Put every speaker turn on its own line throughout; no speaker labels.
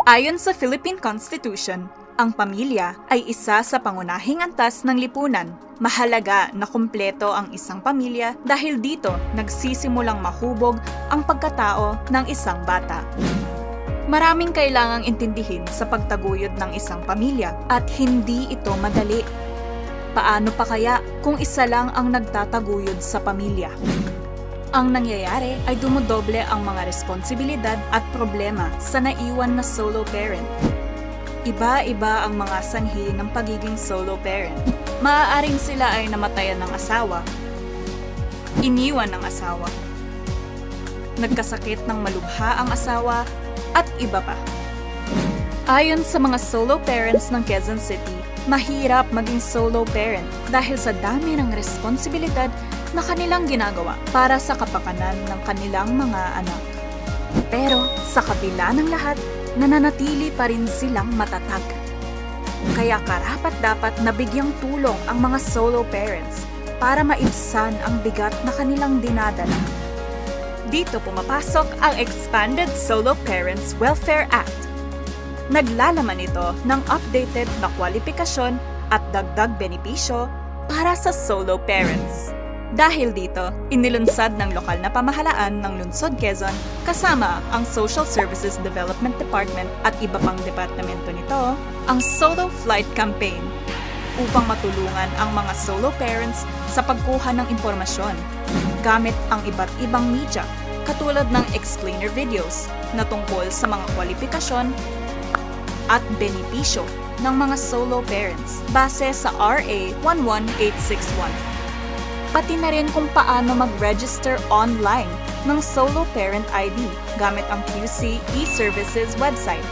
Ayon sa Philippine Constitution, ang pamilya ay isa sa pangunahing antas ng lipunan. Mahalaga na kumpleto ang isang pamilya dahil dito nagsisimulang mahubog ang pagkatao ng isang bata. Maraming kailangang intindihin sa pagtaguyod ng isang pamilya at hindi ito madali. Paano pa kaya kung isa lang ang nagtataguyod sa pamilya? Ang nangyayari ay dumodoble ang mga responsibilidad at problema sa naiwan na solo parent. Iba-iba ang mga sanhi ng pagiging solo parent. Maaaring sila ay namatayan ng asawa, iniwan ng asawa, nagkasakit ng malubha ang asawa, at iba pa. Ayon sa mga solo parents ng Quezon City, mahirap maging solo parent dahil sa dami ng responsibilidad na kanilang ginagawa para sa kapakanan ng kanilang mga anak. Pero sa kabila ng lahat, nananatili pa rin silang matatag. Kaya karapat-dapat na bigyang tulong ang mga solo parents para maibsan ang bigat na kanilang dinadala. Dito pumapasok ang Expanded Solo Parents Welfare Act. Naglalaman ito ng updated na kwalifikasyon at dagdag benepisyo para sa solo parents. Dahil dito, inilunsad ng lokal na pamahalaan ng Lungsod Quezon kasama ang Social Services Development Department at iba pang departamento nito ang Solo Flight Campaign upang matulungan ang mga solo parents sa pagkuha ng impormasyon gamit ang iba't ibang media katulad ng explainer videos na tungkol sa mga kwalifikasyon at benepisyo ng mga solo parents base sa RA 11861. Pati na rin kung paano mag-register online ng Solo Parent ID gamit ang QC e-Services website.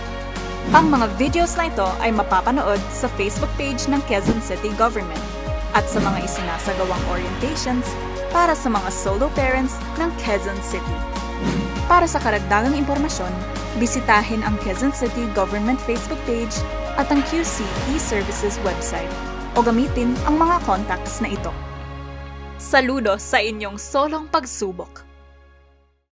Ang mga videos na ito ay mapapanood sa Facebook page ng Quezon City Government at sa mga isinasagawang orientations para sa mga solo parents ng Quezon City. Para sa karagdagang impormasyon, bisitahin ang Quezon City Government Facebook page at ang QC e-Services website o gamitin ang mga contacts na ito. Saludo sa inyong solong pagsubok.